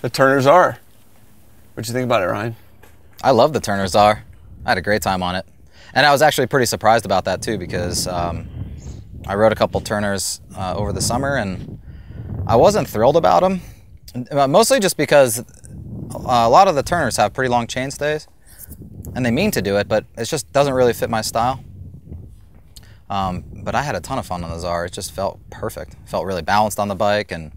The Turner Czar. What'd you think about it, Ryan? I love the Turner Czar. I had a great time on it. And I was actually pretty surprised about that too, because I rode a couple Turners over the summer and I wasn't thrilled about them. Mostly just because a lot of the Turners have pretty long chain stays and they mean to do it, but it just doesn't really fit my style. But I had a ton of fun on the Czar. It just felt perfect. Felt really balanced on the bike, and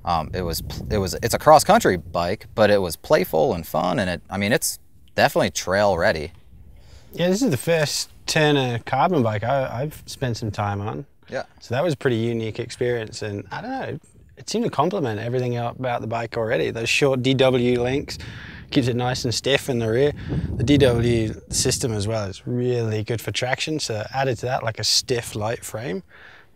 it's a cross-country bike, but it was playful and fun, and it's definitely trail ready. Yeah, this is the first Turner carbon bike I've spent some time on. Yeah. So that was a pretty unique experience, and I don't know, it seemed to complement everything about the bike already. Those short DW links keeps it nice and stiff in the rear. The DW system as well is really good for traction, so added to that like a stiff light frame.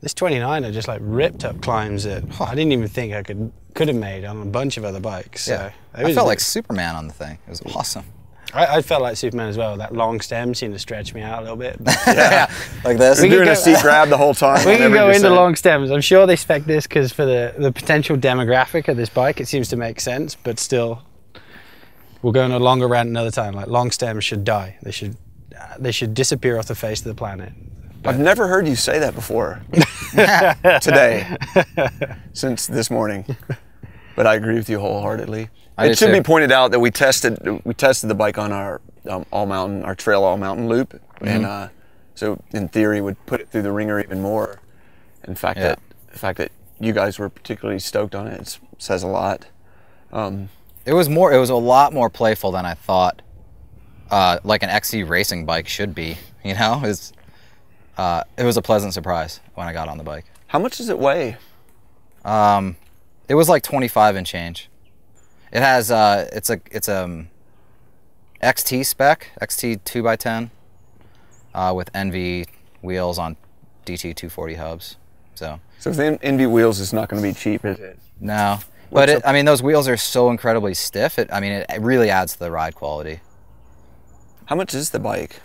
This 29er just like ripped up climbs that I didn't even think I could have made on a bunch of other bikes. Yeah. So I felt like Superman on the thing. It was awesome. I felt like Superman as well. That long stem seemed to stretch me out a little bit. Yeah, like this. You're doing a seat grab the whole time. We can go into long stems. I'm sure they spec this because for the potential demographic of this bike, it seems to make sense, but still, we'll go on a longer rant another time. Like, long stems should die. They should disappear off the face of the planet. I've never heard you say that before today, since this morning. But I agree with you wholeheartedly. It should be pointed out that we tested the bike on our trail all mountain loop, and so in theory would put it through the ringer even more. In fact, the fact that you guys were particularly stoked on it says a lot. It was a lot more playful than I thought. Like an XC racing bike should be. You know, it was a pleasant surprise when I got on the bike. How much does it weigh? It was like 25 and change. It has it's XT spec, XT 2x10 with NV wheels on DT 240 hubs. So if the NV wheels is not going to be cheap, is it? No, but I mean, those wheels are so incredibly stiff. It really adds to the ride quality. How much is the bike?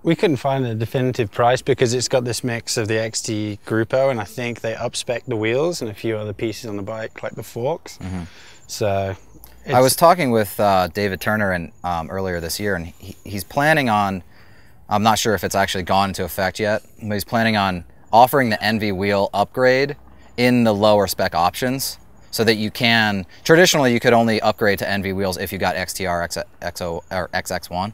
We couldn't find a definitive price because it's got this mix of the XT Grupo, and I think they up-spec the wheels and a few other pieces on the bike, like the forks. So I was talking with David Turner earlier this year, and he's planning on, I'm not sure if it's actually gone into effect yet, but he's planning on offering the NV wheel upgrade in the lower spec options, so that you can, traditionally you could only upgrade to NV wheels if you got XTR, XO, or XX1.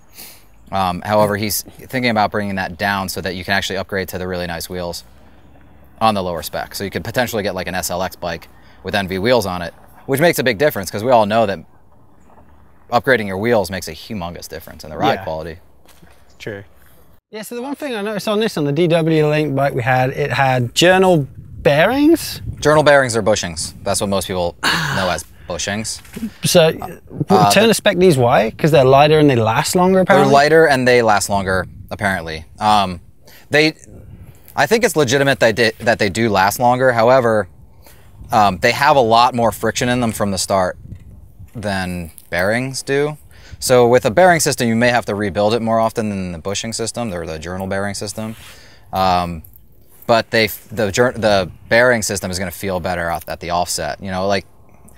However, he's thinking about bringing that down so that you can actually upgrade to the really nice wheels on the lower spec. So you could potentially get like an SLX bike with NV wheels on it, which makes a big difference because we all know that upgrading your wheels makes a humongous difference in the ride quality. True. Yeah, so the one thing I noticed on the DW Link bike we had, it had journal bearings. Journal bearings are bushings. That's what most people know as bushings. So Turner spec these why? Because they're lighter and they last longer, apparently? They're lighter and they last longer, apparently. I think it's legitimate that they do last longer. However, they have a lot more friction in them from the start than bearings do. So with a bearing system, you may have to rebuild it more often than the bushing system or the journal bearing system. But the bearing system is going to feel better at the offset. You know, like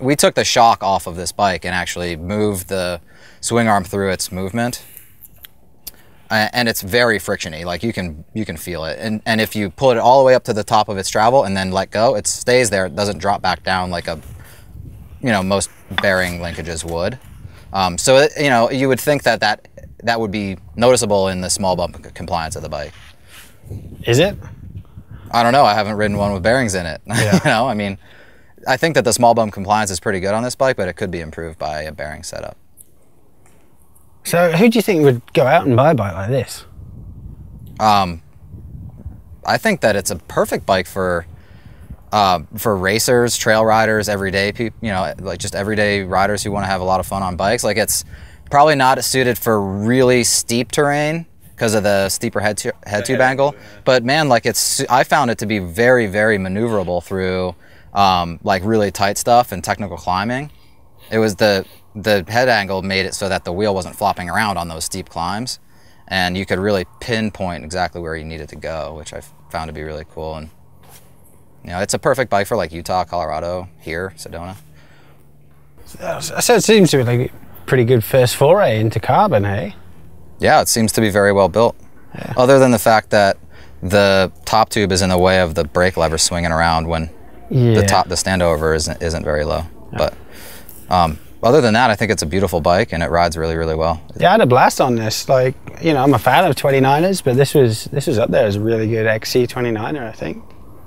we took the shock off of this bike and actually moved the swing arm through its movement, and it's very frictiony. Like you can feel it. And if you pull it all the way up to the top of its travel and then let go, it stays there. It doesn't drop back down like most bearing linkages would. So you would think that would be noticeable in the small bump compliance of the bike. Is it? I don't know. I haven't ridden one with bearings in it. Yeah. I mean, I think that the small bump compliance is pretty good on this bike, but it could be improved by a bearing setup. So who do you think would go out and buy a bike like this? I think that it's a perfect bike for racers, trail riders, everyday people, like just everyday riders who want to have a lot of fun on bikes. Like it's probably not suited for really steep terrain because of the steeper head tube angle. But man, like I found it to be very, very maneuverable through like really tight stuff and technical climbing. It was the head angle made it so that the wheel wasn't flopping around on those steep climbs, and you could really pinpoint exactly where you needed to go, which I found to be really cool. And it's a perfect bike for like Utah, Colorado, here, Sedona. So it seems to be like a pretty good first foray into carbon, hey? Yeah, it seems to be very well built. Yeah. Other than the fact that the top tube is in the way of the brake lever swinging around when the standover isn't very low. Yeah. But other than that, I think it's a beautiful bike and it rides really, really well. Yeah, I had a blast on this. Like, you know, I'm a fan of 29ers, but this was up there as a really good XC 29er, I think.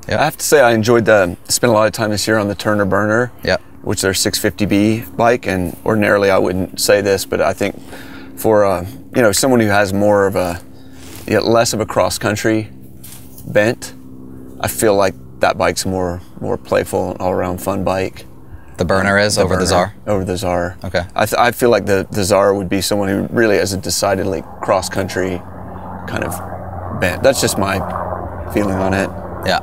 Yeah, I have to say I enjoyed spent a lot of time this year on the Turner Burner, which is their 650B bike, and ordinarily I wouldn't say this, but I think for you know, someone who has more of less of a cross country bent, I feel like that bike's more playful, all around fun bike. The Burner is over the Czar? Over the Czar. Okay. I feel like the Czar would be someone who really has a decidedly cross country kind of bent. That's just my feeling on it. Yeah.